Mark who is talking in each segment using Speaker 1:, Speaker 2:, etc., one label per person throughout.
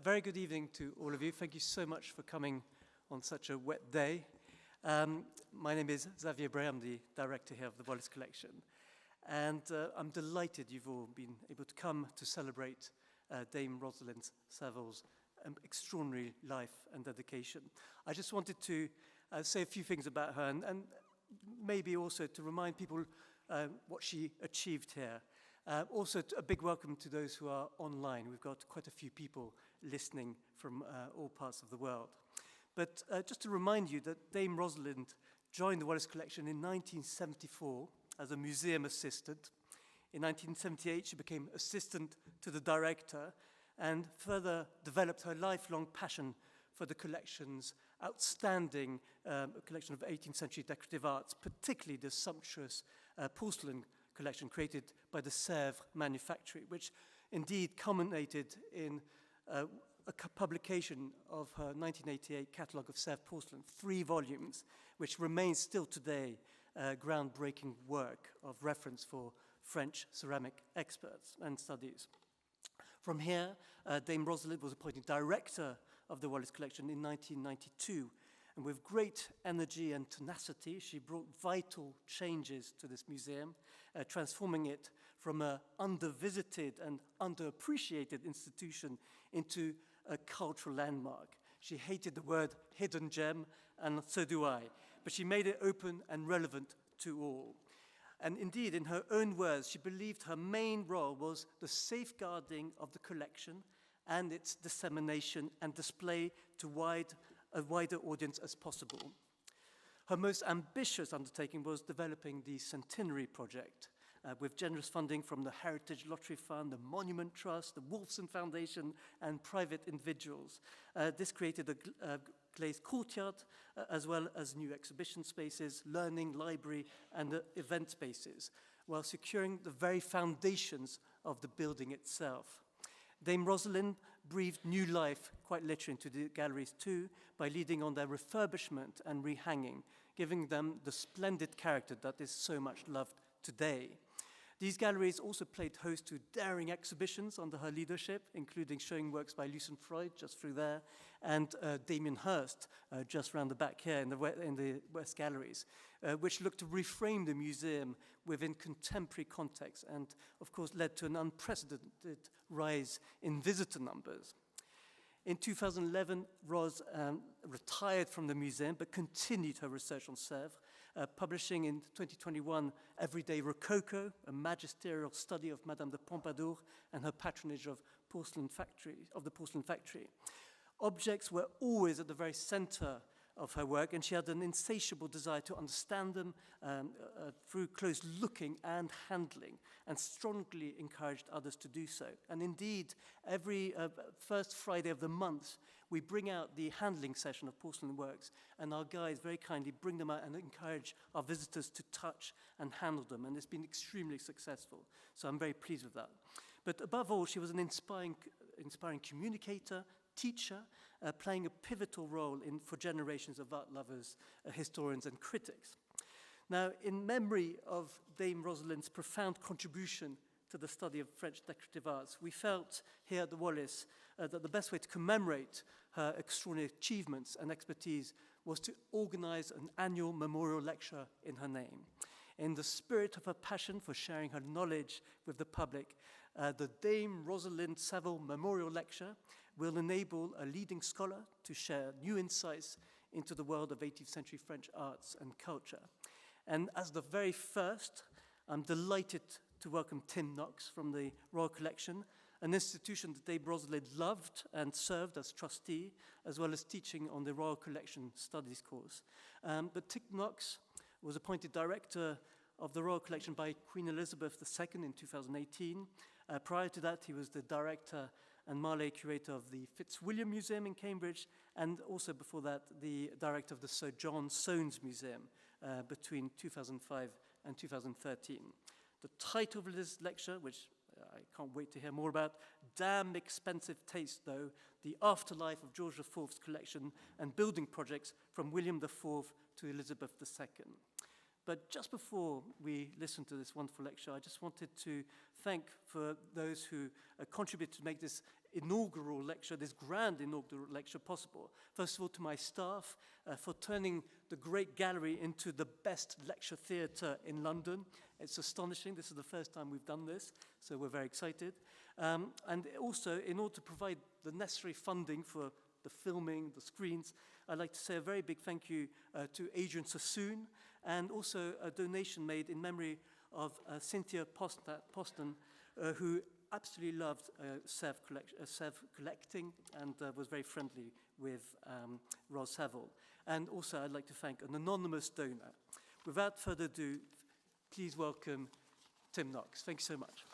Speaker 1: Very good evening to all of you. Thank you so much for coming on such a wet day. My name is Xavier Bray. I'm the director here of the Wallace Collection. And I'm delighted you've all been able to come to celebrate Dame Rosalind Savill's extraordinary life and dedication. I just wanted to say a few things about her and maybe also to remind people what she achieved here. Also, a big welcome to those who are online. We've got quite a few people listening from all parts of the world. But just to remind you that Dame Rosalind joined the Wallace Collection in 1974 as a museum assistant. In 1978, she became assistant to the director and further developed her lifelong passion for the collection's outstanding collection of 18th century decorative arts, particularly the sumptuous porcelain collection created by the Sèvres manufactory, which indeed culminated in a publication of her 1988 catalogue of Sèvres porcelain, 3 volumes, which remains still today groundbreaking work of reference for French ceramic experts and studies. From here, Dame Rosalind was appointed director of the Wallace Collection in 1992, and with great energy and tenacity, she brought vital changes to this museum, transforming it from an under-visited and underappreciated institution into a cultural landmark. She hated the word hidden gem, and so do I, but she made it open and relevant to all. And indeed, in her own words, she believed her main role was the safeguarding of the collection and its dissemination and display to a wider audience as possible. Her most ambitious undertaking was developing the Centenary Project, with generous funding from the Heritage Lottery Fund, the Monument Trust, the Wolfson Foundation, and private individuals. This created a glazed courtyard, as well as new exhibition spaces, learning, library, and event spaces, while securing the very foundations of the building itself. Dame Rosalind breathed new life, quite literally, into the galleries too, by leading on their refurbishment and rehanging, giving them the splendid character that is so much loved today. These galleries also played host to daring exhibitions under her leadership, including showing works by Lucian Freud, just through there, and Damien Hirst, just round the back here in the West Galleries, which looked to reframe the museum within contemporary context and, of course, led to an unprecedented rise in visitor numbers. In 2011, Ros retired from the museum but continued her research on Sèvres, publishing in 2021 Everyday Rococo, a magisterial study of Madame de Pompadour and her patronage of the porcelain factory. Objects were always at the very center of her work, and she had an insatiable desire to understand them through close looking and handling, and strongly encouraged others to do so. And indeed, every first Friday of the month, we bring out the handling session of porcelain works, and our guides very kindly bring them out and encourage our visitors to touch and handle them, and it's been extremely successful. So I'm very pleased with that. But above all, she was an inspiring communicator, teacher, playing a pivotal role for generations of art lovers, historians, and critics. Now, in memory of Dame Rosalind's profound contribution to the study of French decorative arts, we felt here at the Wallace that the best way to commemorate her extraordinary achievements and expertise was to organize an annual memorial lecture in her name. In the spirit of her passion for sharing her knowledge with the public, the Dame Rosalind Savill Memorial Lecture will enable a leading scholar to share new insights into the world of 18th century French arts and culture. And as the very first, I'm delighted to welcome Tim Knox from the Royal Collection, an institution that Dame Rosalind loved and served as trustee, as well as teaching on the Royal Collection Studies course. But Tim Knox was appointed director of the Royal Collection by Queen Elizabeth II in 2018. Prior to that, he was the director and Marley curator of the Fitzwilliam Museum in Cambridge, and also before that, the director of the Sir John Soanes Museum between 2005 and 2013. The title of this lecture, which I can't wait to hear more about, Damn Expensive Taste, though, the afterlife of George IV's collection and building projects from William IV to Elizabeth II. But just before we listen to this wonderful lecture, I just wanted to thank for those who contributed to make this inaugural lecture, this grand inaugural lecture possible. First of all, to my staff for turning the Great Gallery into the best lecture theatre in London. It's astonishing. This is the first time we've done this, so we're very excited. And also, in order to provide the necessary funding for the filming, the screens, I'd like to say a very big thank you to Adrian Sassoon, and also a donation made in memory of Cynthia Poston, who absolutely loved Savill collecting and was very friendly with Ros Savill. And also I'd like to thank an anonymous donor. Without further ado, please welcome Tim Knox. Thank you so much.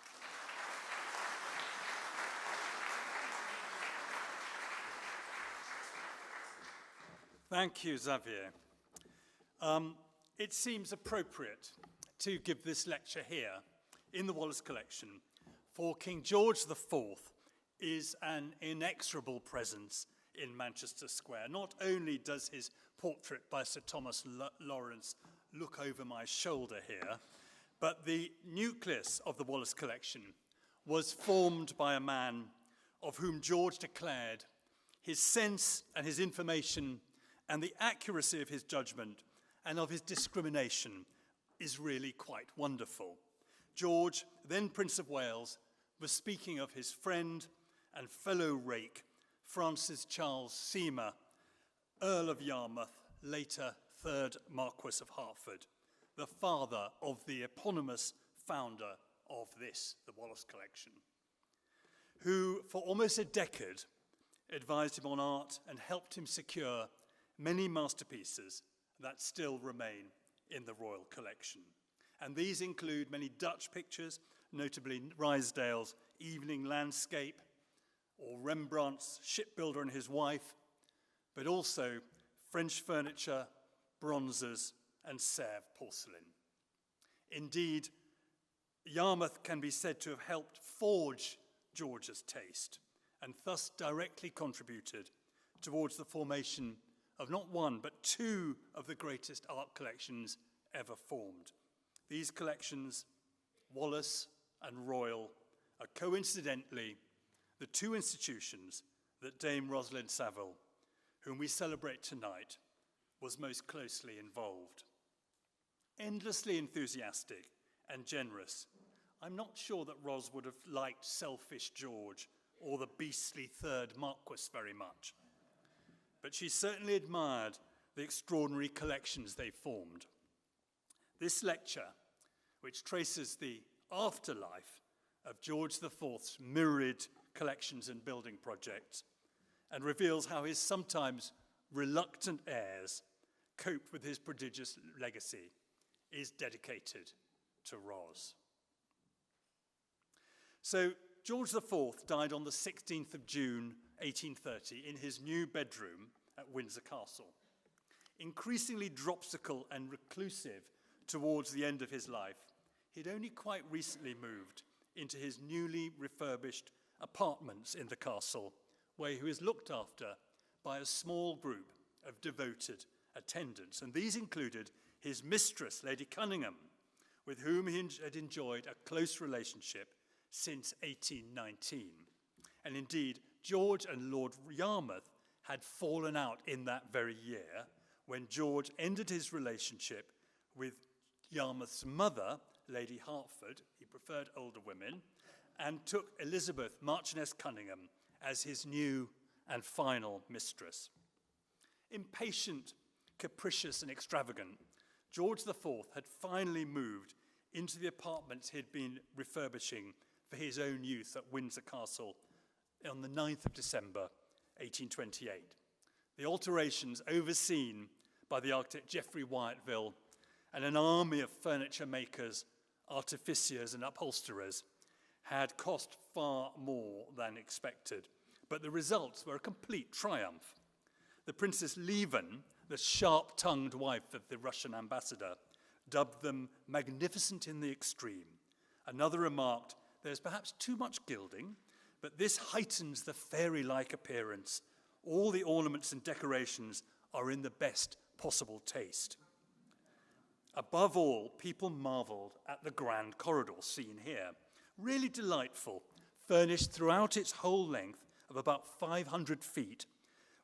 Speaker 2: Thank you, Xavier. It seems appropriate to give this lecture here in the Wallace collection, for King George IV is an inexorable presence in Manchester Square. Not only does his portrait by Sir Thomas Lawrence look over my shoulder here, but the nucleus of the Wallace collection was formed by a man of whom George declared his sense and his information and the accuracy of his judgment and of his discrimination is really quite wonderful. George, then Prince of Wales, was speaking of his friend and fellow rake, Francis Charles Seymour, Earl of Yarmouth, later 3rd Marquess of Hertford, the father of the eponymous founder of this, the Wallace collection, who for almost a decade advised him on art and helped him secure many masterpieces that still remain in the royal collection. And these include many Dutch pictures, notably Rysdale's Evening Landscape, or Rembrandt's Shipbuilder and His Wife, but also French furniture, bronzes, and Sèvres porcelain. Indeed, Yarmouth can be said to have helped forge George's taste, and thus directly contributed towards the formation of not one, but two of the greatest art collections ever formed. These collections, Wallace and Royal, are coincidentally the two institutions that Dame Rosalind Savill, whom we celebrate tonight, was most closely involved. Endlessly enthusiastic and generous, I'm not sure that Ros would have liked selfish George or the beastly 3rd Marquess very much, but she certainly admired the extraordinary collections they formed. This lecture, which traces the afterlife of George IV's myriad collections and building projects, and reveals how his sometimes reluctant heirs coped with his prodigious legacy, is dedicated to Ros. So George IV died on the 16th of June, 1830, in his new bedroom at Windsor Castle. Increasingly dropsical and reclusive towards the end of his life, he'd only quite recently moved into his newly refurbished apartments in the castle, where he was looked after by a small group of devoted attendants. And these included his mistress, Lady Conyngham, with whom he had enjoyed a close relationship since 1819. And indeed, George and Lord Yarmouth had fallen out in that very year when George ended his relationship with Yarmouth's mother, Lady Hertford. He preferred older women, and took Elizabeth, Marchioness Conyngham, as his new and final mistress. Impatient, capricious, and extravagant, George IV had finally moved into the apartments he'd been refurbishing for his own use at Windsor Castle on the 9th of December, 1828. The alterations, overseen by the architect Geoffrey Wyatville and an army of furniture makers, artificiers, and upholsterers, had cost far more than expected, but the results were a complete triumph. The Princess Lieven, the sharp-tongued wife of the Russian ambassador, dubbed them magnificent in the extreme. Another remarked, "There's perhaps too much gilding, but this heightens the fairy-like appearance. All the ornaments and decorations are in the best possible taste." Above all, people marveled at the grand corridor seen here. Really delightful, furnished throughout its whole length of about 500 feet,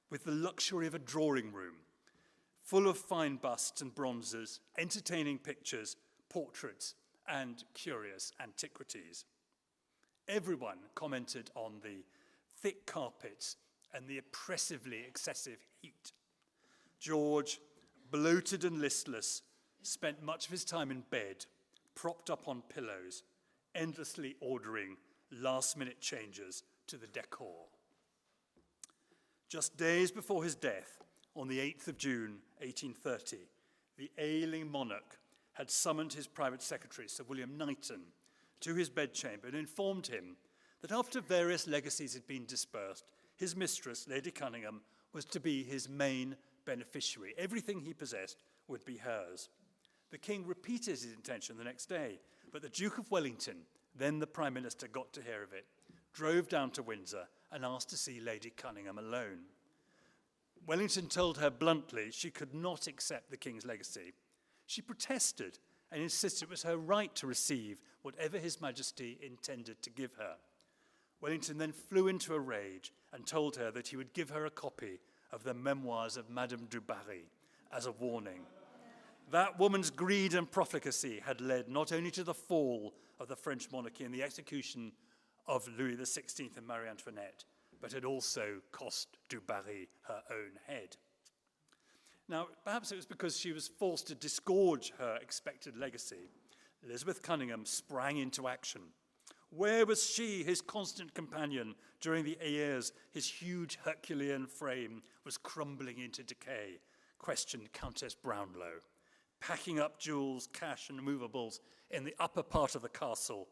Speaker 2: with the luxury of a drawing room, full of fine busts and bronzes, entertaining pictures, portraits, and curious antiquities. Everyone commented on the thick carpets and the oppressively excessive heat. George, bloated and listless, spent much of his time in bed, propped up on pillows, endlessly ordering last-minute changes to the decor. Just days before his death, on the 8th of June, 1830, the ailing monarch had summoned his private secretary, Sir William Knighton, to his bedchamber and informed him that after various legacies had been dispersed, his mistress, Lady Conyngham, was to be his main beneficiary. Everything he possessed would be hers. The king repeated his intention the next day, but the Duke of Wellington, then the Prime Minister, got to hear of it, drove down to Windsor and asked to see Lady Conyngham alone. Wellington told her bluntly she could not accept the king's legacy. She protested and insisted it was her right to receive whatever His Majesty intended to give her. Wellington then flew into a rage and told her that he would give her a copy of the memoirs of Madame du Barry as a warning. That woman's greed and profligacy had led not only to the fall of the French monarchy and the execution of Louis XVI and Marie Antoinette, but had also cost du Barry her own head. Now, perhaps it was because she was forced to disgorge her expected legacy. Elizabeth Conyngham sprang into action. Where was she, his constant companion, during the years his huge Herculean frame was crumbling into decay? Questioned Countess Brownlow. Packing up jewels, cash, and movables in the upper part of the castle,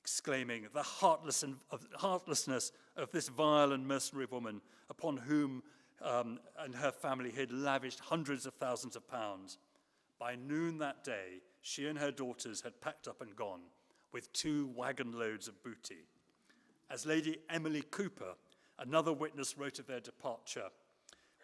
Speaker 2: exclaiming, the heartlessness of this vile and mercenary woman upon whom and her family had lavished hundreds of thousands of pounds. By noon that day, she and her daughters had packed up and gone, with 2 wagon loads of booty. As Lady Emily Cooper, another witness, wrote of their departure,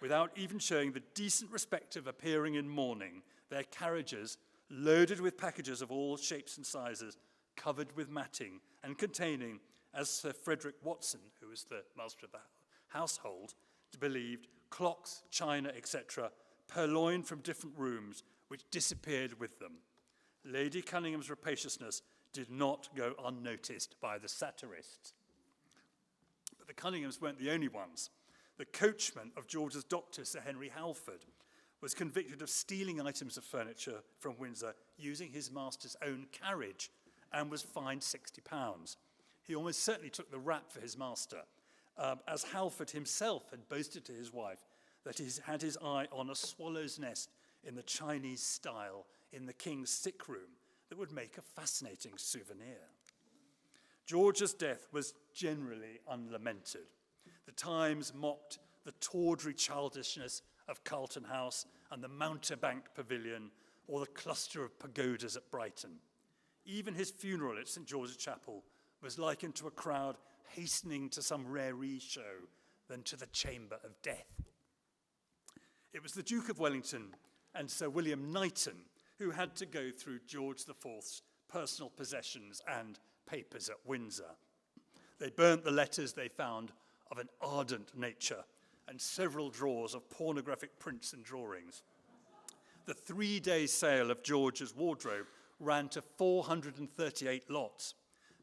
Speaker 2: without even showing the decent respect of appearing in mourning, their carriages, loaded with packages of all shapes and sizes, covered with matting, and containing, as Sir Frederick Watson, who was the master of the household, believed, clocks, china, etc., purloined from different rooms, which disappeared with them. Lady Cunningham's rapaciousness did not go unnoticed by the satirists. But the Cunninghams weren't the only ones. The coachman of George's doctor, Sir Henry Halford, was convicted of stealing items of furniture from Windsor using his master's own carriage and was fined £60. He almost certainly took the rap for his master, as Halford himself had boasted to his wife that he had his eye on a swallow's nest in the Chinese style in the king's sick room that would make a fascinating souvenir. George's death was generally unlamented. The Times mocked the tawdry childishness of Carlton House and the Mountebank Pavilion, or the cluster of pagodas at Brighton. Even his funeral at St. George's Chapel was likened to a crowd hastening to some raree show than to the chamber of death. It was the Duke of Wellington and Sir William Knighton who had to go through George IV's personal possessions and papers at Windsor. They burnt the letters they found of an ardent nature and several drawers of pornographic prints and drawings. The 3-day sale of George's wardrobe ran to 438 lots.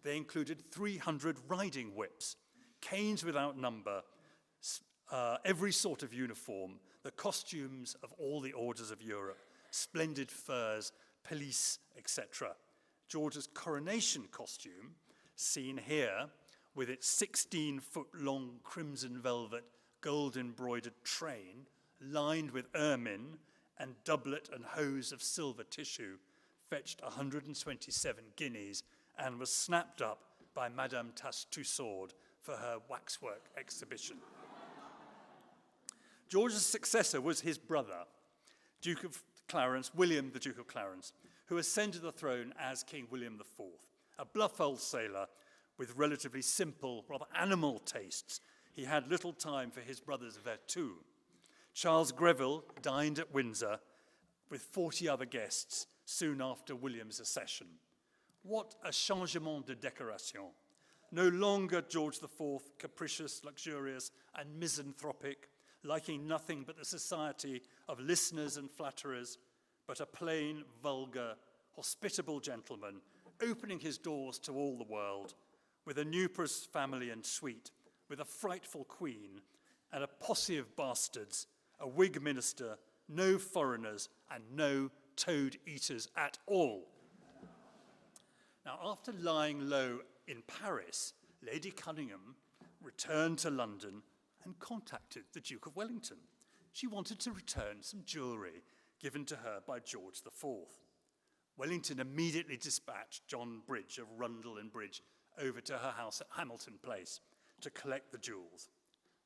Speaker 2: They included 300 riding whips, canes without number, every sort of uniform, the costumes of all the orders of Europe, splendid furs, pelisse, etc. George's coronation costume, seen here, with its 16-foot-long crimson velvet, gold-embroidered train, lined with ermine, and doublet and hose of silver tissue, fetched 127 guineas and was snapped up by Madame Tussaud for her waxwork exhibition. George's successor was his brother, Duke of Clarence, William the Duke of Clarence, who ascended the throne as King William IV, a bluff old sailor with relatively simple, rather animal tastes. He had little time for his brother's virtu. Charles Greville dined at Windsor with 40 other guests soon after William's accession. What a changement de décoration. no longer George IV, capricious, luxurious, and misanthropic, liking nothing but the society of listeners and flatterers, but a plain, vulgar, hospitable gentleman, opening his doors to all the world, with a numerous family and suite, with a frightful queen, and a posse of bastards, a Whig minister, no foreigners, and no toad-eaters at all. Now, after lying low in Paris, Lady Conyngham returned to London and contacted the Duke of Wellington. She wanted to return some jewellery given to her by George IV. Wellington immediately dispatched John Bridge of Rundle and Bridge over to her house at Hamilton Place to collect the jewels.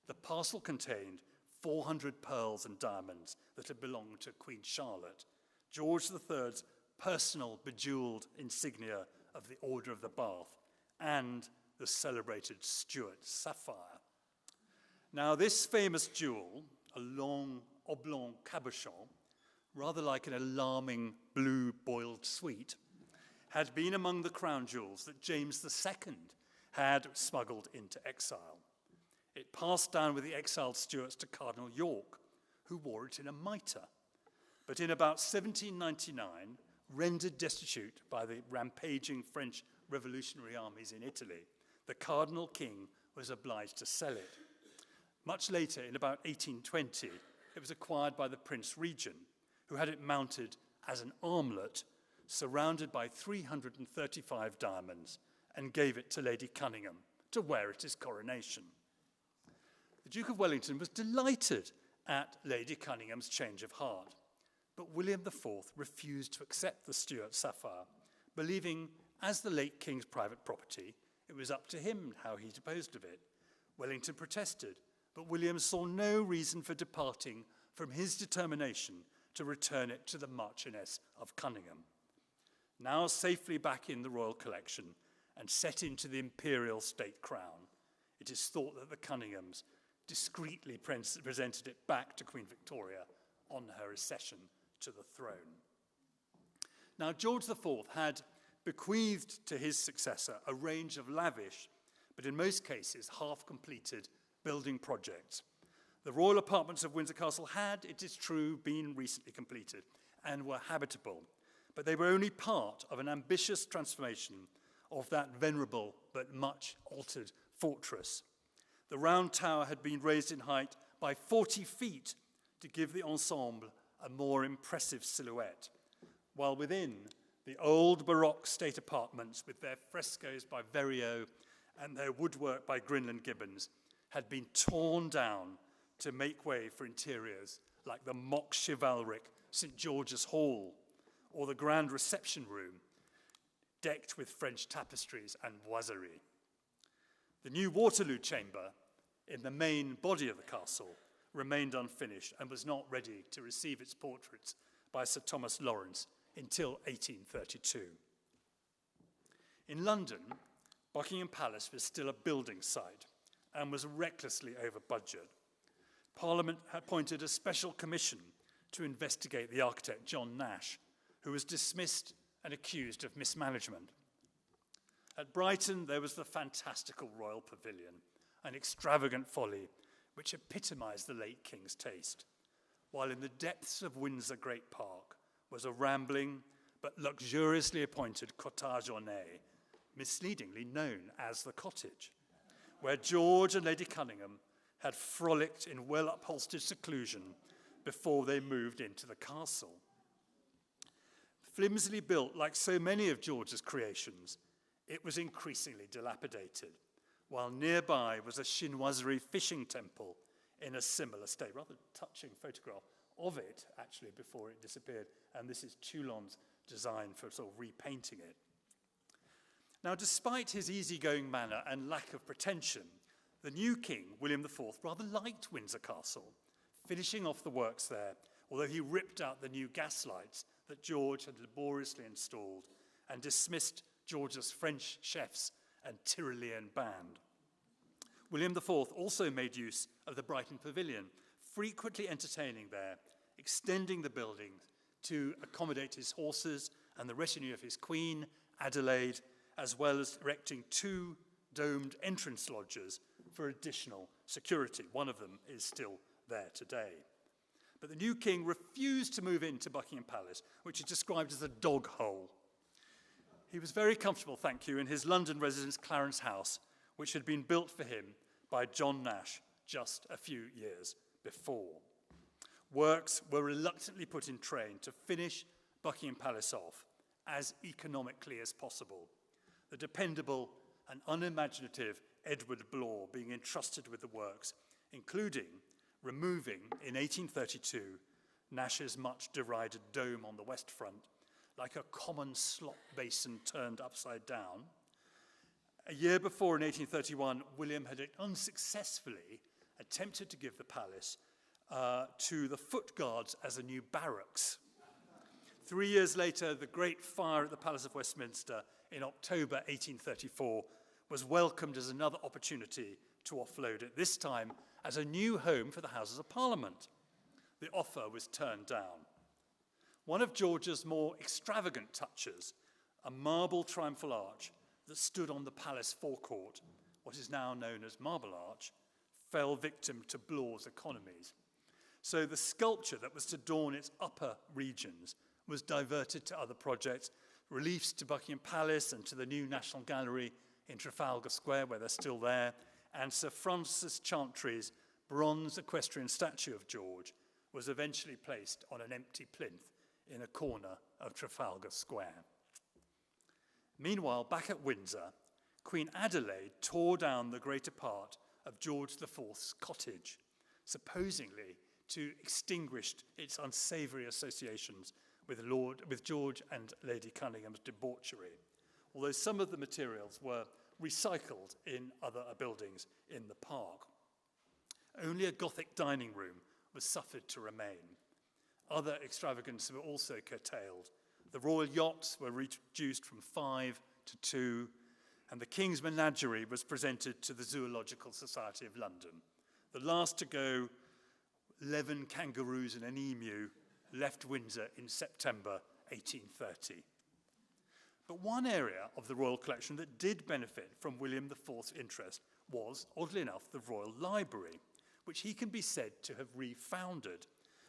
Speaker 2: The parcel contained 400 pearls and diamonds that had belonged to Queen Charlotte, George III's personal bejewelled insignia of the Order of the Bath, and the celebrated Stuart sapphire. Now, this famous jewel, a long oblong cabochon, rather like an alarming blue boiled sweet, had been among the crown jewels that James II had smuggled into exile. It passed down with the exiled Stuarts to Cardinal York, who wore it in a mitre. But in about 1799, rendered destitute by the rampaging French revolutionary armies in Italy, the Cardinal King was obliged to sell it. Much later, in about 1820, it was acquired by the Prince Regent, who had it mounted as an armlet surrounded by 335 diamonds, and gave it to Lady Conyngham to wear at his coronation. The Duke of Wellington was delighted at Lady Coningham's change of heart, but William IV refused to accept the Stuart sapphire, believing, as the late king's private property, it was up to him how he disposed of it. Wellington protested, but William saw no reason for departing from his determination to return it to the Marchioness of Conyngham. Now safely back in the royal collection and set into the imperial state crown, it is thought that the Conynghams discreetly presented it back to Queen Victoria on her accession to the throne. Now, George IV had bequeathed to his successor a range of lavish, but in most cases half-completed building projects. The royal apartments of Windsor Castle had, it is true, been recently completed and were habitable, but they were only part of an ambitious transformation of that venerable but much altered fortress. The round tower had been raised in height by 40 feet to give the ensemble a more impressive silhouette, while within, the old Baroque state apartments with their frescoes by Verriot and their woodwork by Grinland Gibbons had been torn down to make way for interiors like the mock chivalric St. George's Hall or the grand reception room decked with French tapestries and boiserie. The new Waterloo chamber in the main body of the castle remained unfinished and was not ready to receive its portraits by Sir Thomas Lawrence until 1832. In London, Buckingham Palace was still a building site and was recklessly over budget. Parliament had appointed a special commission to investigate the architect John Nash, who was dismissed and accused of mismanagement. At Brighton, there was the fantastical Royal Pavilion, an extravagant folly which epitomised the late king's taste, while in the depths of Windsor Great Park was a rambling but luxuriously appointed cottage ornée, misleadingly known as the Cottage, where George and Lady Conyngham had frolicked in well-upholstered seclusion before they moved into the castle. Flimsily built like so many of George's creations, it was increasingly dilapidated, while nearby was a chinoiserie fishing temple in a similar state. Rather touching photograph of it, actually, before it disappeared. And this is Toulon's design for sort of repainting it. Now, despite his easygoing manner and lack of pretension, the new king, William IV, rather liked Windsor Castle, finishing off the works there, although he ripped out the new gas lights that George had laboriously installed and dismissed George's French chefs and Tyrolean band. William IV also made use of the Brighton Pavilion, frequently entertaining there, extending the building to accommodate his horses and the retinue of his queen, Adelaide, as well as erecting 2 domed entrance lodges for additional security. One of them is still there today. But the new king refused to move into Buckingham Palace, which is described as a dog hole. He was very comfortable, thank you, in his London residence Clarence House, which had been built for him by John Nash just a few years before. Works were reluctantly put in train to finish Buckingham Palace off as economically as possible. The dependable and unimaginative Edward Blore being entrusted with the works, including removing, in 1832, Nash's much derided dome on the west front, like a common slop basin turned upside down. A year before, in 1831, William had unsuccessfully attempted to give the palace to the foot guards as a new barracks. 3 years later, the Great Fire at the Palace of Westminster in October 1834 was welcomed as another opportunity to offload it, this time as a new home for the Houses of Parliament. The offer was turned down. One of George's more extravagant touches, a marble triumphal arch that stood on the palace forecourt, what is now known as Marble Arch, fell victim to Blore's economies. So the sculpture that was to adorn its upper regions was diverted to other projects, reliefs to Buckingham Palace and to the new National Gallery in Trafalgar Square, where they're still there, and Sir Francis Chantry's bronze equestrian statue of George was eventually placed on an empty plinth in a corner of Trafalgar Square. Meanwhile, back at Windsor, Queen Adelaide tore down the greater part of George IV's cottage, supposedly to extinguish its unsavoury associations with George and Lady Conyngham debauchery, although some of the materials were recycled in other buildings in the park. Only a Gothic dining room was suffered to remain. Other extravagances were also curtailed. The royal yachts were reduced from 5 to 2, and the King's Menagerie was presented to the Zoological Society of London. The last to go, 11 kangaroos and an emu, left Windsor in September 1830. But one area of the royal collection that did benefit from William IV's interest was, oddly enough, the Royal Library, which he can be said to have refounded.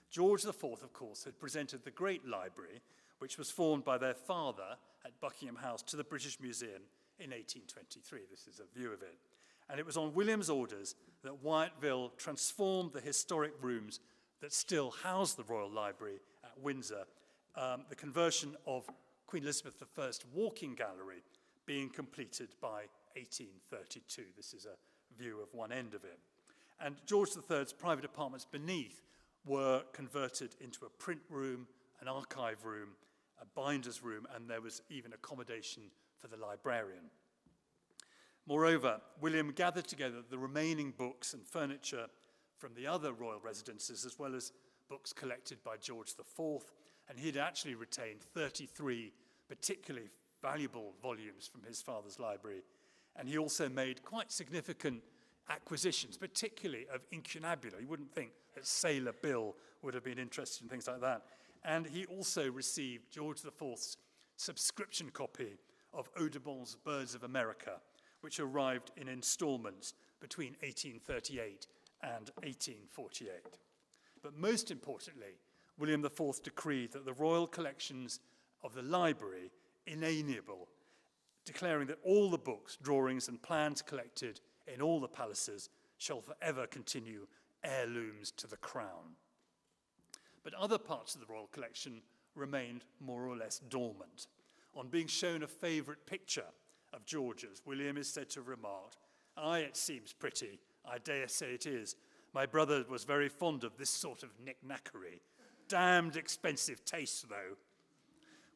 Speaker 2: George IV, of course, had presented the Great Library, which was formed by their father at Buckingham House, to the British Museum in 1823. This is a view of it. And it was on William's orders that Wyatville transformed the historic rooms that still house the Royal Library at Windsor, the conversion of Queen Elizabeth I's walking gallery being completed by 1832. This is a view of one end of it. And George III's private apartments beneath were converted into a print room, an archive room, a binder's room, and there was even accommodation for the librarian. Moreover, William gathered together the remaining books and furniture from the other royal residences, as well as books collected by George IV, and he'd actually retained 33 particularly valuable volumes from his father's library. And he also made quite significant acquisitions, particularly of incunabula. You wouldn't think that Sailor Bill would have been interested in things like that. And he also received George IV's subscription copy of Audubon's Birds of America, which arrived in installments between 1838 and 1848. But most importantly, William IV decreed that the royal collections of the library inalienable, declaring that all the books, drawings, and plans collected in all the palaces shall forever continue heirlooms to the crown. But other parts of the royal collection remained more or less dormant. On being shown a favourite picture of George's, William is said to have remarked, "Aye, it seems pretty. I dare say it is. My brother was very fond of this sort of knick-knackery. Damned expensive taste, though."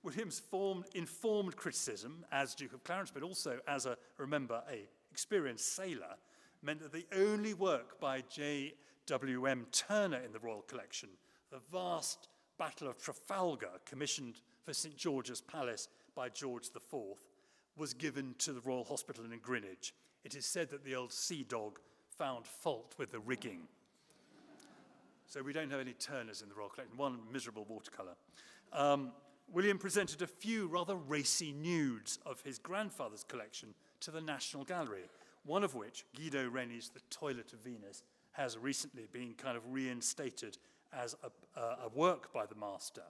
Speaker 2: William's informed criticism as Duke of Clarence, but also as a experienced sailor, meant that the only work by J.W.M. Turner in the royal collection, the vast Battle of Trafalgar, commissioned for St. George's Palace by George IV, was given to the Royal Hospital in Greenwich. It is said that the old sea dog found fault with the rigging. So we don't have any Turners in the royal collection, one miserable watercolour. William presented a few rather racy nudes of his grandfather's collection to the National Gallery, one of which, Guido Reni's The Toilet of Venus, has recently been kind of reinstated as a work by the master.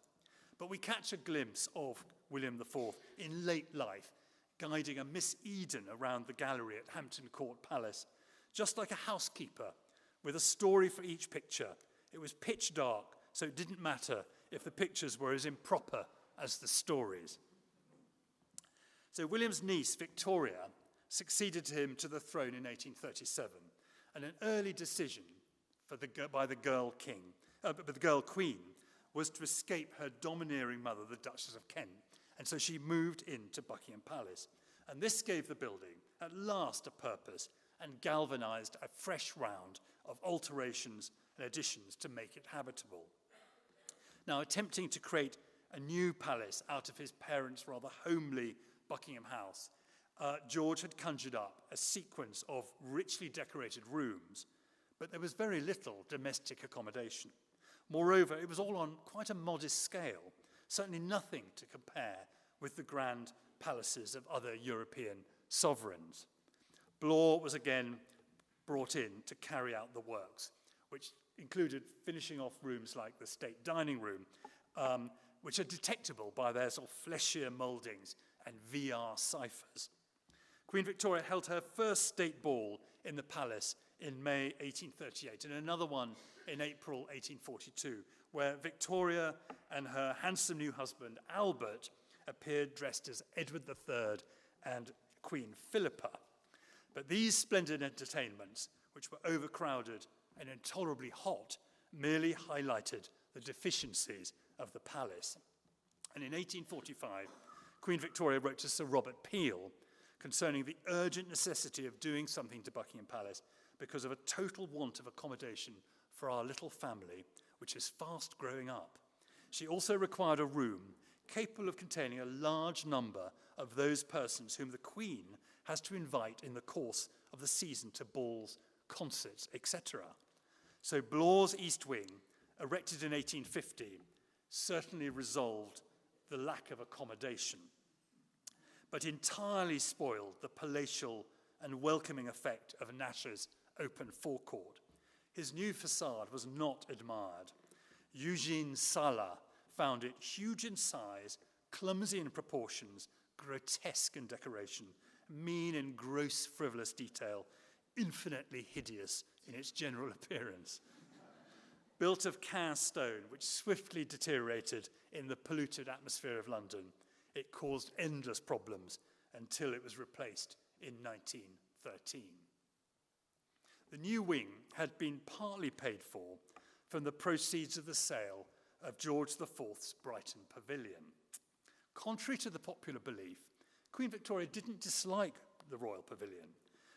Speaker 2: But we catch a glimpse of William IV in late life, guiding a Miss Eden around the gallery at Hampton Court Palace, just like a housekeeper, with a story for each picture. It was pitch dark, so it didn't matter if the pictures were as improper as the stories. So William's niece, Victoria, succeeded him to the throne in 1837, and an early decision by the girl queen was to escape her domineering mother, the Duchess of Kent, and so she moved into Buckingham Palace. And this gave the building at last a purpose and galvanized a fresh round of alterations and additions to make it habitable. Now, attempting to create a new palace out of his parents' rather homely Buckingham House, George had conjured up a sequence of richly decorated rooms, but there was very little domestic accommodation. Moreover, it was all on quite a modest scale, certainly nothing to compare with the grand palaces of other European sovereigns. Blore was again brought in to carry out the works, which included finishing off rooms like the state dining room, which are detectable by their sort of fleshier mouldings and VR ciphers. Queen Victoria held her first state ball in the palace in May 1838 and another one in April 1842, where Victoria and her handsome new husband, Albert, appeared dressed as Edward III and Queen Philippa. But these splendid entertainments, which were overcrowded and intolerably hot, merely highlighted the deficiencies of the palace. And in 1845, Queen Victoria wrote to Sir Robert Peel concerning the urgent necessity of doing something to Buckingham Palace because of a total want of accommodation for our little family, which is fast growing up. She also required a room capable of containing a large number of those persons whom the Queen has to invite in the course of the season to balls, concerts, etc. So Blore's East Wing, erected in 1850, certainly resolved the lack of accommodation, but entirely spoiled the palatial and welcoming effect of Nasher's open forecourt. His new facade was not admired. Eugene Sala found it huge in size, clumsy in proportions, grotesque in decoration, mean in gross, frivolous detail, infinitely hideous in its general appearance. Built of cast stone, which swiftly deteriorated in the polluted atmosphere of London, it caused endless problems until it was replaced in 1913. The new wing had been partly paid for from the proceeds of the sale of George IV's Brighton Pavilion. Contrary to the popular belief, Queen Victoria didn't dislike the Royal Pavilion,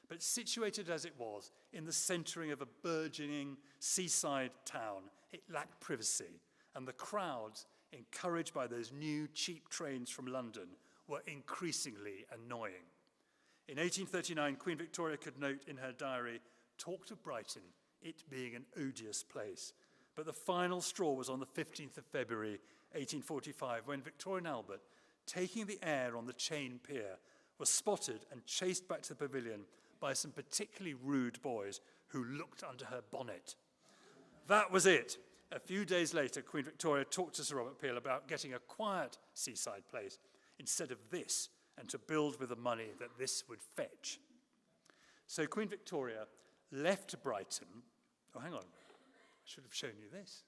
Speaker 2: but situated as it was in the centering of a burgeoning seaside town, it lacked privacy, and the crowds, encouraged by those new cheap trains from London, were increasingly annoying. In 1839, Queen Victoria could note in her diary, "Talked of Brighton, it being an odious place." But the final straw was on the 15th of February, 1845, when Victoria and Albert, taking the air on the Chain Pier, were spotted and chased back to the pavilion by some particularly rude boys who looked under her bonnet. That was it. A few days later, Queen Victoria talked to Sir Robert Peel about getting a quiet seaside place instead of this, and to build with the money that this would fetch. So Queen Victoria left Brighton. Oh, hang on. I should have shown you this.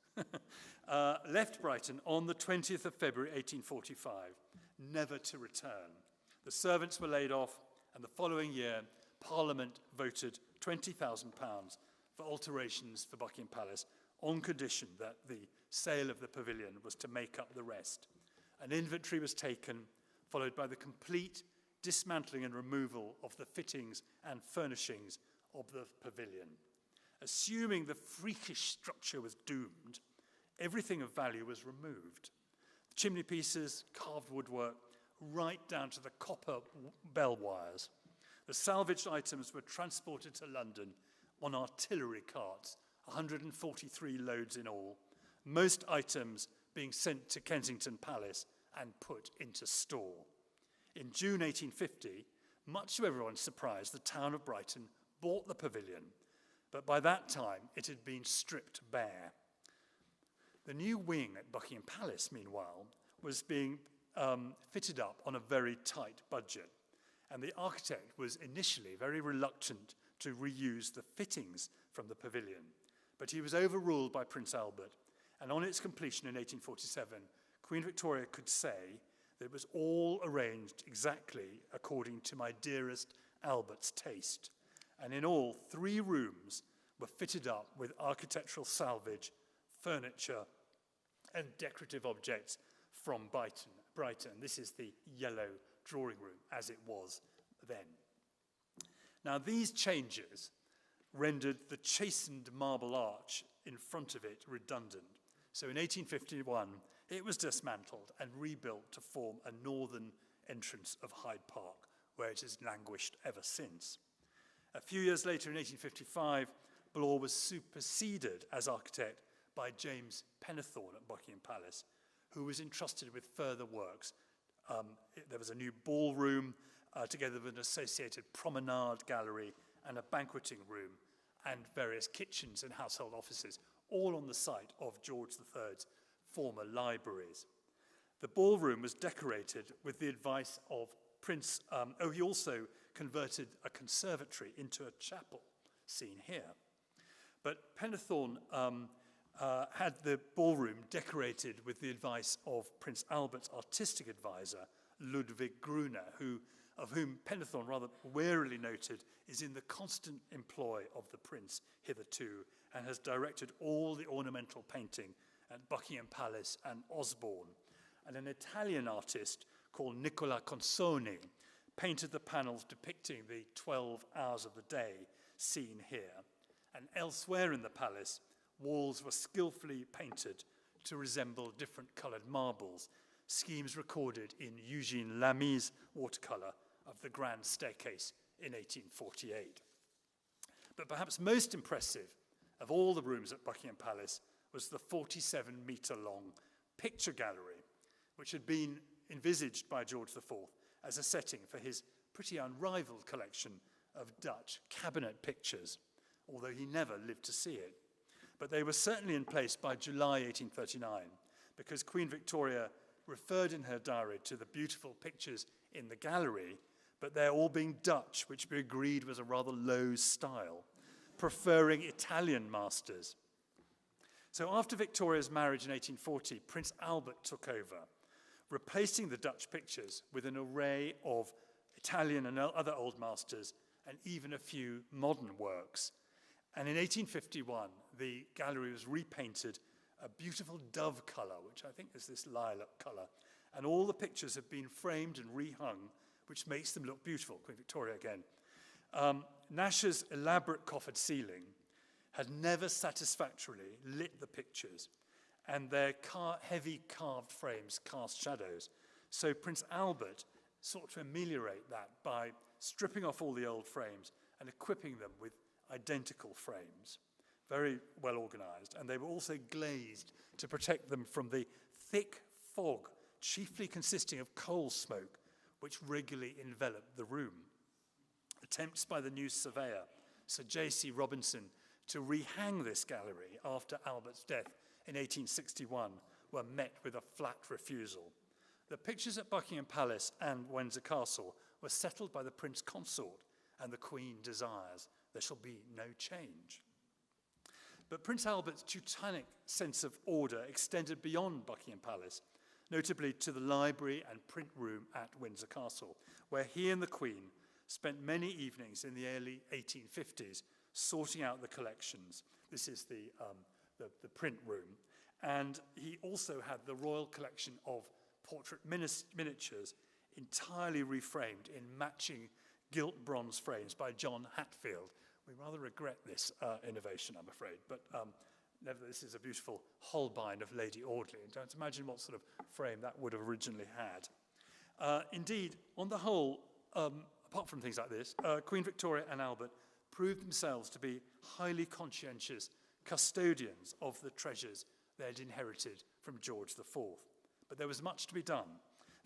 Speaker 2: Left Brighton on the 20th of February, 1845, never to return. The servants were laid off, and the following year, Parliament voted £20,000 for alterations for Buckingham Palace on condition that the sale of the pavilion was to make up the rest. An inventory was taken, followed by the complete dismantling and removal of the fittings and furnishings of the pavilion. Assuming the freakish structure was doomed, everything of value was removed. The chimney pieces, carved woodwork, right down to the copper bell wires. The salvaged items were transported to London on artillery carts, 143 loads in all, most items being sent to Kensington Palace and put into store. In June 1850, much to everyone's surprise, the town of Brighton bought the pavilion, but by that time it had been stripped bare. The new wing at Buckingham Palace, meanwhile, was being fitted up on a very tight budget, and the architect was initially very reluctant to reuse the fittings from the pavilion, but he was overruled by Prince Albert, and on its completion in 1847, Queen Victoria could say that it was all arranged exactly according to my dearest Albert's taste, and in all 3 rooms were fitted up with architectural salvage, furniture, and decorative objects from Brighton. This is the yellow drawing room as it was then. Now, these changes rendered the chastened marble arch in front of it redundant. So in 1851, it was dismantled and rebuilt to form a northern entrance of Hyde Park, where it has languished ever since. A few years later, in 1855, Blore was superseded as architect by James Pennethorne at Buckingham Palace, who was entrusted with further works. There was a new ballroom, together with an associated promenade gallery and a banqueting room, and various kitchens and household offices, all on the site of George III's former libraries. The ballroom was decorated with the advice of Prince... he also converted a conservatory into a chapel, seen here. But Pennethorne had the ballroom decorated with the advice of Prince Albert's artistic advisor, Ludwig Gruner, of whom Pennethorne rather warily noted is in the constant employ of the prince hitherto, and has directed all the ornamental painting at Buckingham Palace and Osborne. And an Italian artist called Nicola Consoni painted the panels depicting the 12 hours of the day seen here. And elsewhere in the palace, walls were skillfully painted to resemble different coloured marbles, schemes recorded in Eugene Lamy's watercolour of the Grand Staircase in 1848. But perhaps most impressive of all the rooms at Buckingham Palace was the 47-metre-long picture gallery, which had been envisaged by George IV as a setting for his pretty unrivaled collection of Dutch cabinet pictures, although he never lived to see it. But they were certainly in place by July 1839, because Queen Victoria referred in her diary to the beautiful pictures in the gallery, but they're all being Dutch, which we agreed was a rather low style, preferring Italian masters. So after Victoria's marriage in 1840, Prince Albert took over, replacing the Dutch pictures with an array of Italian and other old masters, and even a few modern works. And in 1851, the gallery was repainted a beautiful dove colour, which I think is this lilac colour, and all the pictures have been framed and rehung, which makes them look beautiful. Queen Victoria again. Nash's elaborate coffered ceiling had never satisfactorily lit the pictures, and their heavy carved frames cast shadows. So Prince Albert sought to ameliorate that by stripping off all the old frames and equipping them with identical frames, very well organised, and they were also glazed to protect them from the thick fog, chiefly consisting of coal smoke, which regularly enveloped the room. Attempts by the new surveyor, Sir J.C. Robinson, to rehang this gallery after Albert's death in 1861 were met with a flat refusal. The pictures at Buckingham Palace and Windsor Castle were settled by the Prince Consort, and the Queen desires there shall be no change. But Prince Albert's Teutonic sense of order extended beyond Buckingham Palace, notably to the library and print room at Windsor Castle, where he and the Queen spent many evenings in the early 1850s sorting out the collections. This is the print room. And he also had the royal collection of portrait miniatures entirely reframed in matching gilt bronze frames by John Hatfield. We rather regret this innovation, I'm afraid, but nevertheless, this is a beautiful Holbein of Lady Audley. And don't imagine what sort of frame that would have originally had. Indeed, on the whole, apart from things like this, Queen Victoria and Albert proved themselves to be highly conscientious custodians of the treasures they had inherited from George IV. But there was much to be done,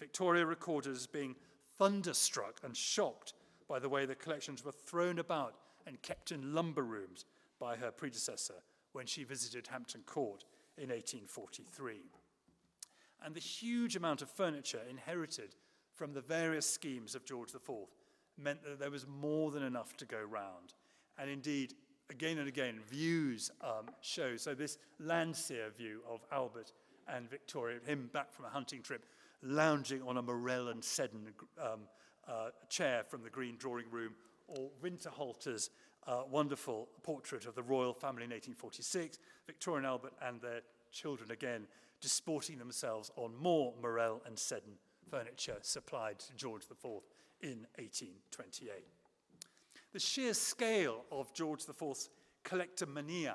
Speaker 2: Victoria recorded as being thunderstruck and shocked by the way the collections were thrown about and kept in lumber rooms by her predecessor when she visited Hampton Court in 1843. And the huge amount of furniture inherited from the various schemes of George IV meant that there was more than enough to go round. And indeed, again and again, views show, so this Landseer view of Albert and Victoria, him back from a hunting trip, lounging on a Morel and Seddon chair from the Green Drawing Room, or Winterhalter's wonderful portrait of the royal family in 1846, Victoria and Albert and their children again disporting themselves on more Morel and Seddon furniture supplied to George IV in 1828. The sheer scale of George IV's collectomania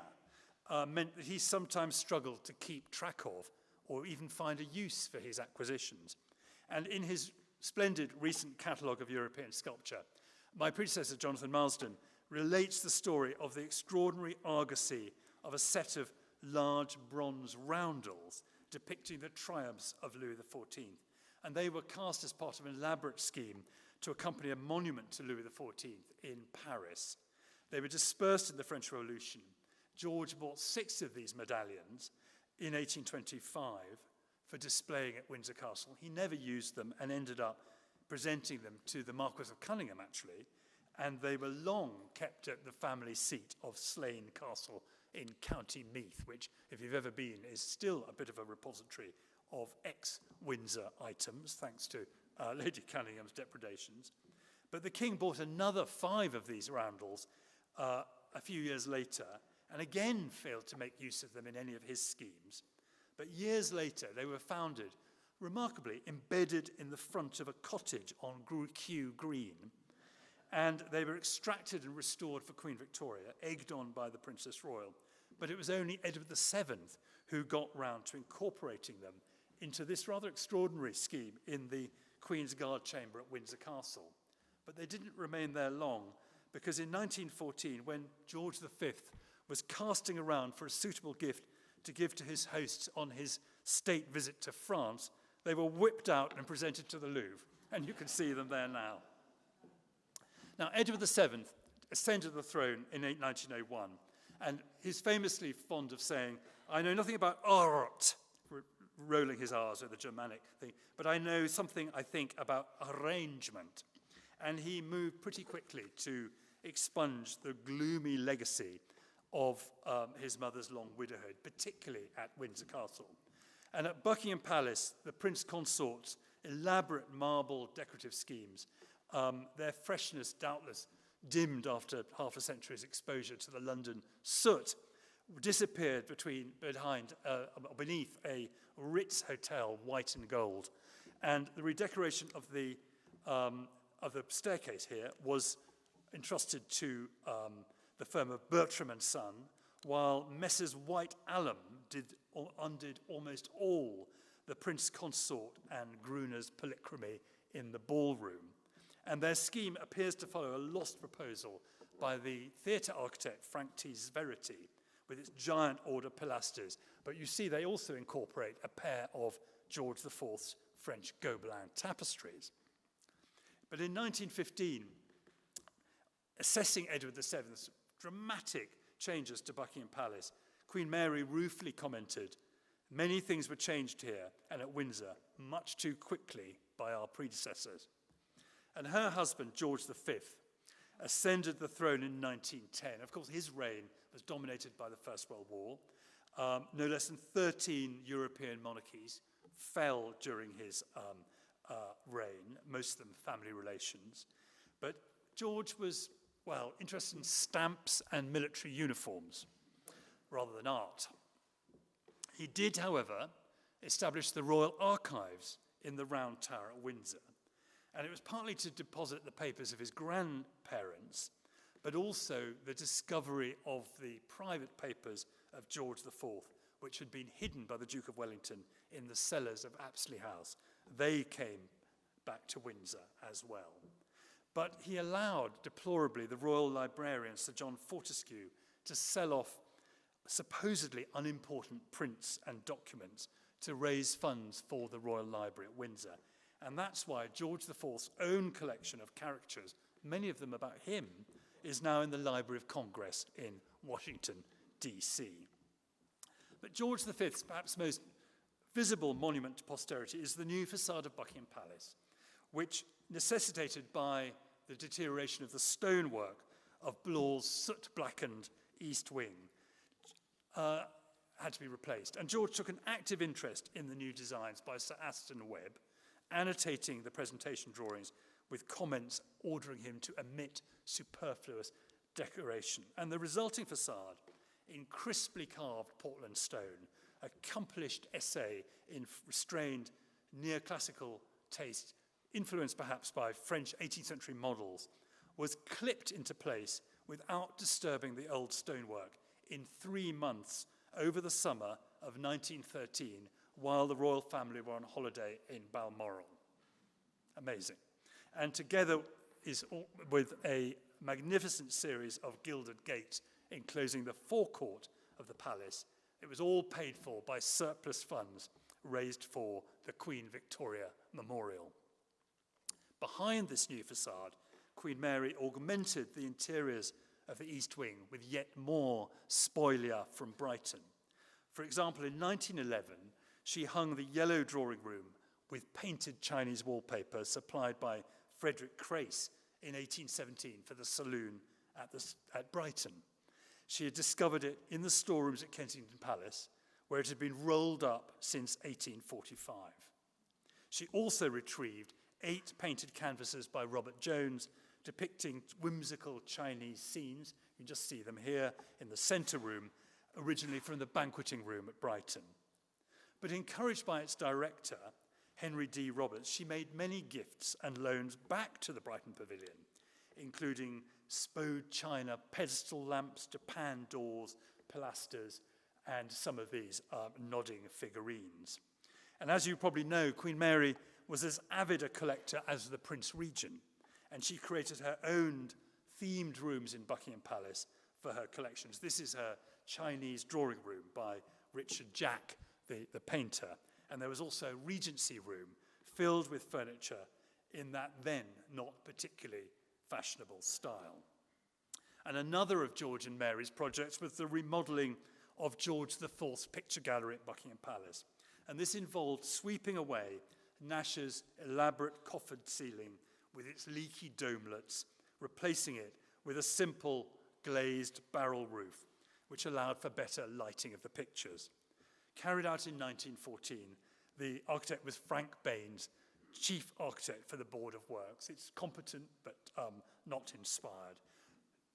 Speaker 2: meant that he sometimes struggled to keep track of or even find a use for his acquisitions. And in his splendid recent catalogue of European sculpture, my predecessor, Jonathan Marsden, relates the story of the extraordinary argosy of a set of large bronze roundels depicting the triumphs of Louis XIV. And they were cast as part of an elaborate scheme to accompany a monument to Louis XIV in Paris. They were dispersed in the French Revolution. George bought 6 of these medallions in 1825 for displaying at Windsor Castle. He never used them and ended up presenting them to the Marquis of Conyngham, actually, and they were long kept at the family seat of Slane Castle in County Meath, which, if you've ever been, is still a bit of a repository of ex-Windsor items, thanks to Lady Cunningham's depredations. But the king bought another 5 of these roundels a few years later, and again failed to make use of them in any of his schemes. But years later, they were founded, remarkably, embedded in the front of a cottage on Kew Green, and they were extracted and restored for Queen Victoria, egged on by the Princess Royal. But it was only Edward VII who got round to incorporating them into this rather extraordinary scheme in the Queen's Guard Chamber at Windsor Castle. But they didn't remain there long, because in 1914, when George V was casting around for a suitable gift to give to his hosts on his state visit to France, they were whipped out and presented to the Louvre, and you can see them there now. Now, Edward VII ascended the throne in 1901, and he's famously fond of saying, "I know nothing about art," rolling his R's with the Germanic thing, "but I know something, I think, about arrangement." And he moved pretty quickly to expunge the gloomy legacy of his mother's long widowhood, particularly at Windsor Castle. And at Buckingham Palace, the Prince Consort's elaborate marble decorative schemes, their freshness doubtless dimmed after half a century's exposure to the London soot, disappeared beneath a Ritz hotel, white and gold. And the redecoration of the staircase here was entrusted to the firm of Bertram and Son, while Messrs. White Alum undid almost all the Prince Consort and Gruner's polychromy in the ballroom. And their scheme appears to follow a lost proposal by the theatre architect Frank T. Zverity with its giant order pilasters. But you see they also incorporate a pair of George IV's French Gobelin tapestries. But in 1915, assessing Edward VII's dramatic changes to Buckingham Palace, Queen Mary ruefully commented, "Many things were changed here and at Windsor much too quickly by our predecessors." And her husband, George V, ascended the throne in 1910. Of course, his reign was dominated by the First World War. No less than 13 European monarchies fell during his reign, most of them family relations. But George was, well, interested in stamps and military uniforms rather than art. He did, however, establish the Royal Archives in the Round Tower at Windsor. And it was partly to deposit the papers of his grandparents, but also the discovery of the private papers of George IV, which had been hidden by the Duke of Wellington in the cellars of Apsley House. They came back to Windsor as well. But he allowed, deplorably, the royal librarian, Sir John Fortescue, to sell off supposedly unimportant prints and documents to raise funds for the Royal Library at Windsor. And that's why George IV's own collection of caricatures, many of them about him, is now in the Library of Congress in Washington, D.C. But George V's perhaps most visible monument to posterity is the new facade of Buckingham Palace, which, necessitated by the deterioration of the stonework of Blaw's soot-blackened east wing, had to be replaced. And George took an active interest in the new designs by Sir Aston Webb, annotating the presentation drawings with comments ordering him to omit superfluous decoration. And the resulting facade, in crisply carved Portland stone, accomplished essay in restrained neoclassical taste, influenced perhaps by French 18th century models, was clipped into place without disturbing the old stonework in 3 months over the summer of 1913, while the royal family were on holiday in Balmoral. Amazing. And together with a magnificent series of gilded gates enclosing the forecourt of the palace, it was all paid for by surplus funds raised for the Queen Victoria Memorial. Behind this new facade, Queen Mary augmented the interiors of the East Wing with yet more spolia from Brighton. For example, in 1911, she hung the yellow drawing room with painted Chinese wallpaper supplied by Frederick Crace in 1817 for the saloon at Brighton. She had discovered it in the storerooms at Kensington Palace, where it had been rolled up since 1845. She also retrieved 8 painted canvases by Robert Jones depicting whimsical Chinese scenes. You can just see them here in the centre room, originally from the banqueting room at Brighton. But encouraged by its director, Henry D. Roberts, she made many gifts and loans back to the Brighton Pavilion, including spode china, pedestal lamps, Japan doors, pilasters, and some of these nodding figurines. And as you probably know, Queen Mary was as avid a collector as the Prince Regent, and she created her own themed rooms in Buckingham Palace for her collections. This is her Chinese drawing room by Richard Jack, the painter. And there was also a Regency room filled with furniture in that then not particularly fashionable style. And another of George and Mary's projects was the remodelling of George IV's picture gallery at Buckingham Palace. And this involved sweeping away Nash's elaborate coffered ceiling with its leaky domelets, replacing it with a simple glazed barrel roof, which allowed for better lighting of the pictures. Carried out in 1914, the architect was Frank Baines, chief architect for the Board of Works. It's competent, but not inspired.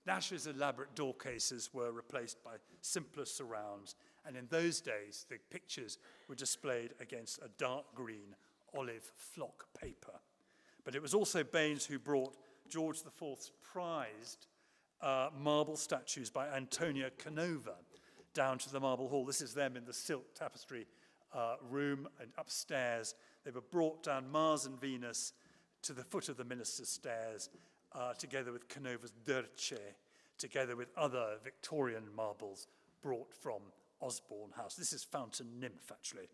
Speaker 2: Nash's elaborate door cases were replaced by simpler surrounds, and in those days, the pictures were displayed against a dark green olive flock paper. But it was also Baines who brought George IV's prized marble statues by Antonia Canova down to the Marble Hall. This is them in the silk tapestry room and upstairs. They were brought down Mars and Venus to the foot of the Minister's Stairs, together with Canova's Derce, together with other Victorian marbles brought from Osborne House. This is Fountain Nymph, actually.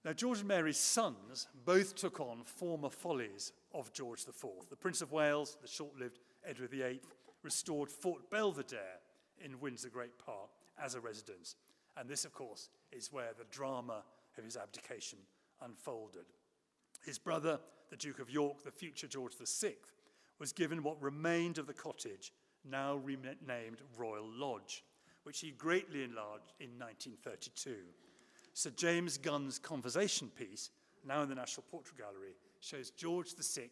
Speaker 2: Now, George and Mary's sons both took on former follies of George IV. The Prince of Wales, the short-lived Edward VIII, restored Fort Belvedere in Windsor Great Park as a residence. And this, of course, is where the drama of his abdication unfolded. His brother, the Duke of York, the future George VI, was given what remained of the cottage, now renamed Royal Lodge, which he greatly enlarged in 1932. Sir James Gunn's conversation piece, now in the National Portrait Gallery, shows George VI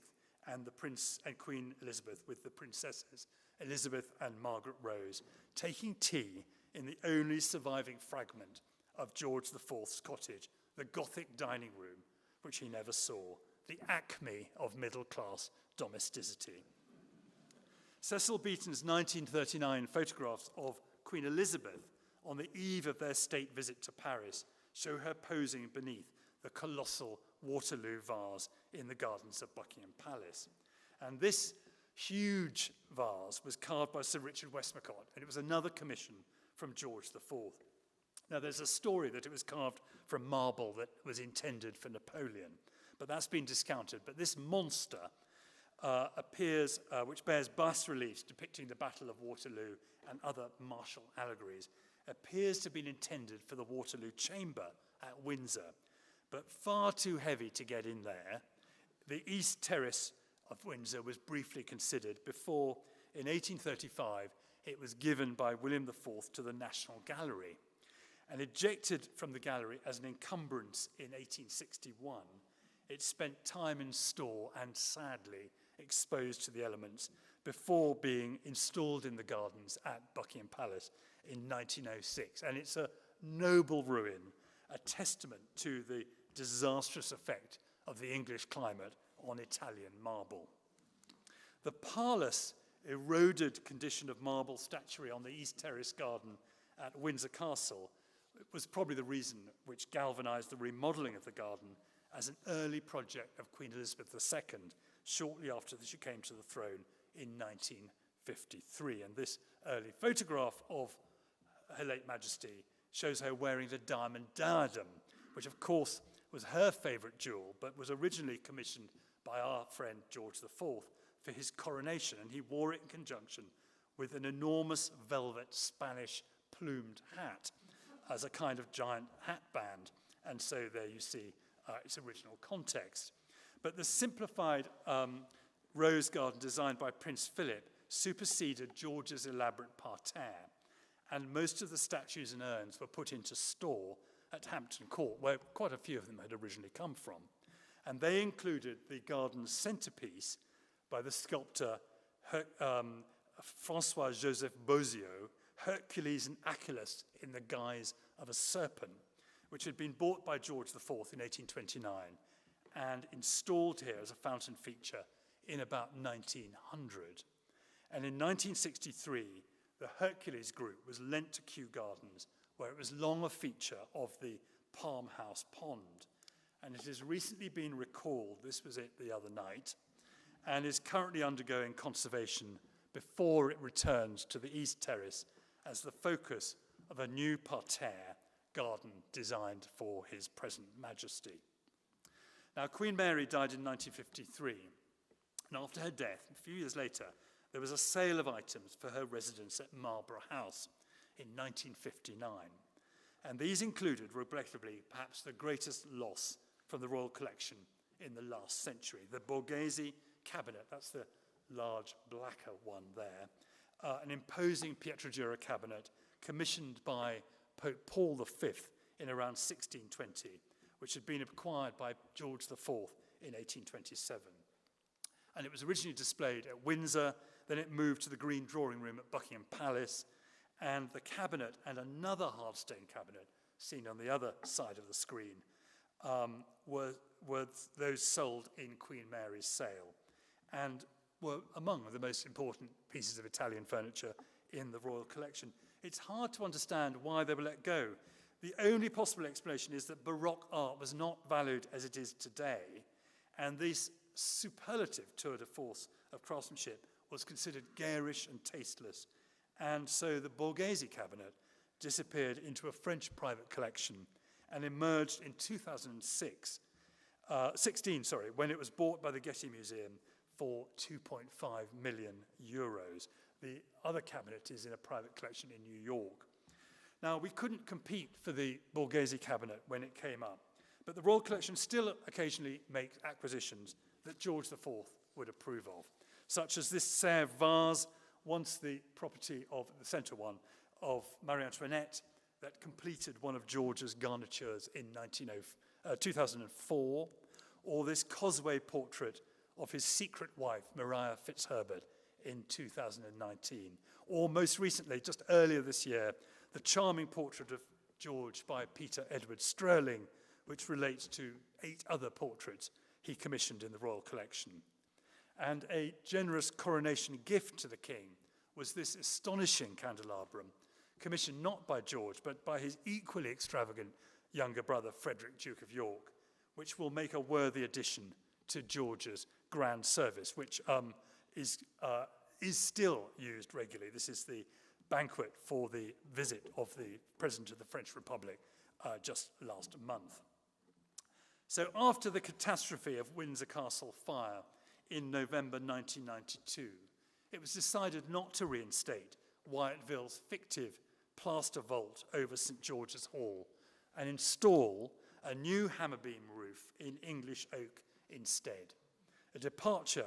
Speaker 2: and the Prince and Queen Elizabeth with the princesses, Elizabeth and Margaret Rose, taking tea in the only surviving fragment of George IV's cottage, the Gothic dining room, which he never saw, the acme of middle-class domesticity. Cecil Beaton's 1939 photographs of Queen Elizabeth on the eve of their state visit to Paris show her posing beneath the colossal Waterloo vase in the gardens of Buckingham Palace. And this huge vase was carved by Sir Richard Westmacott, and it was another commission from George IV. Now, there's a story that it was carved from marble that was intended for Napoleon, but that's been discounted. But this monster appears, which bears bas-reliefs depicting the Battle of Waterloo and other martial allegories, appears to have been intended for the Waterloo Chamber at Windsor, but far too heavy to get in there. The East Terrace of Windsor was briefly considered before, in 1835, it was given by William IV to the National Gallery. And ejected from the gallery as an encumbrance in 1861, it spent time in store and sadly exposed to the elements before being installed in the gardens at Buckingham Palace in 1906. And it's a noble ruin, a testament to the disastrous effect of the English climate on Italian marble. The parlous, eroded condition of marble statuary on the East Terrace garden at Windsor Castle was probably the reason which galvanized the remodeling of the garden as an early project of Queen Elizabeth II, shortly after she came to the throne in 1953. And this early photograph of Her late Majesty shows her wearing the diamond diadem, which of course was her favorite jewel, but was originally commissioned by our friend George IV for his coronation, and he wore it in conjunction with an enormous velvet Spanish plumed hat as a kind of giant hat band. And so there you see its original context. But the simplified rose garden designed by Prince Philip superseded George's elaborate parterre, and most of the statues and urns were put into store at Hampton Court, where quite a few of them had originally come from. And they included the garden's centerpiece by the sculptor François-Joseph Bozio, Hercules and Achilles in the guise of a serpent, which had been bought by George IV in 1829 and installed here as a fountain feature in about 1900. And in 1963, the Hercules group was lent to Kew Gardens, where it was long a feature of the Palm House Pond. And it has recently been recalled, this was it the other night, and is currently undergoing conservation before it returns to the East Terrace as the focus of a new parterre garden designed for His present Majesty. Now, Queen Mary died in 1953, and after her death, a few years later, there was a sale of items for her residence at Marlborough House in 1959. And these included, regrettably, perhaps the greatest loss from the royal collection in the last century, the Borghese cabinet, that's the large blacker one there, an imposing Pietragerra cabinet commissioned by Pope Paul V in around 1620, which had been acquired by George IV in 1827. And it was originally displayed at Windsor, then it moved to the Green Drawing Room at Buckingham Palace, and the cabinet and another hard-stone cabinet, seen on the other side of the screen, were those sold in Queen Mary's sale, and were among the most important pieces of Italian furniture in the royal collection. It's hard to understand why they were let go. The only possible explanation is that Baroque art was not valued as it is today, and this superlative tour de force of craftsmanship was considered garish and tasteless, and so the Borghese cabinet disappeared into a French private collection and emerged in 2016, when it was bought by the Getty Museum for 2.5 million euros. The other cabinet is in a private collection in New York. Now, we couldn't compete for the Borghese cabinet when it came up, but the Royal Collection still occasionally makes acquisitions that George IV would approve of, such as this Sèvres vase, once the property of the centre one, of Marie Antoinette, that completed one of George's garnitures in 2004, or this Cosway portrait of his secret wife, Maria Fitzherbert, in 2019. Or most recently, just earlier this year, the charming portrait of George by Peter Edward Sterling, which relates to 8 other portraits he commissioned in the Royal Collection. And a generous coronation gift to the king was this astonishing candelabrum, commissioned not by George, but by his equally extravagant younger brother, Frederick, Duke of York, which will make a worthy addition to George's grand service, which is still used regularly. This is the banquet for the visit of the President of the French Republic just last month. So after the catastrophe of Windsor Castle fire in November 1992, it was decided not to reinstate Wyatville's fictive plaster vault over St George's Hall and install a new hammer beam roof in English oak instead, a departure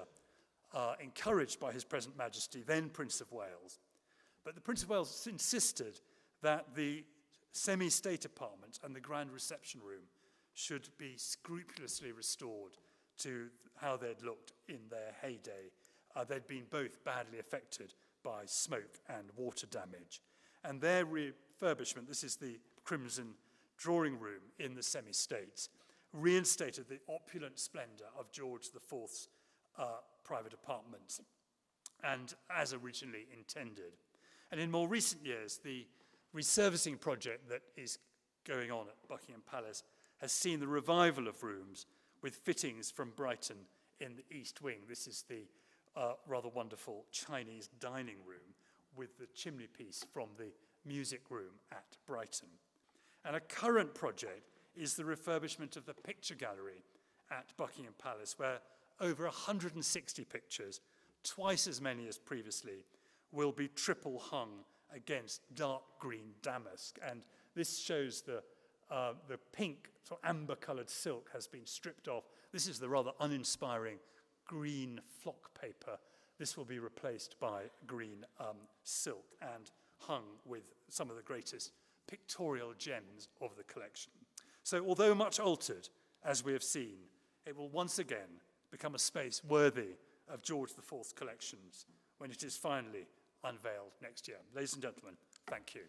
Speaker 2: encouraged by His Present Majesty, then Prince of Wales. But the Prince of Wales insisted that the semi-state apartment and the grand reception room should be scrupulously restored to how they'd looked in their heyday. They'd been both badly affected by smoke and water damage. And their refurbishment, this is the Crimson drawing room in the semi-states, reinstated the opulent splendour of George IV's private apartments, and as originally intended. And in more recent years, the resurfacing project that is going on at Buckingham Palace has seen the revival of rooms with fittings from Brighton in the East Wing. This is the rather wonderful Chinese dining room with the chimney piece from the music room at Brighton. And a current project is the refurbishment of the picture gallery at Buckingham Palace, where over 160 pictures, twice as many as previously, will be triple hung against dark green damask. And this shows the pink, sort of amber-coloured silk has been stripped off. This is the rather uninspiring green flock paper. This will be replaced by green silk and hung with some of the greatest pictorial gems of the collection. So although much altered, as we have seen, it will once again become a space worthy of George IV's collections when it is finally unveiled next year. Ladies and gentlemen, thank you.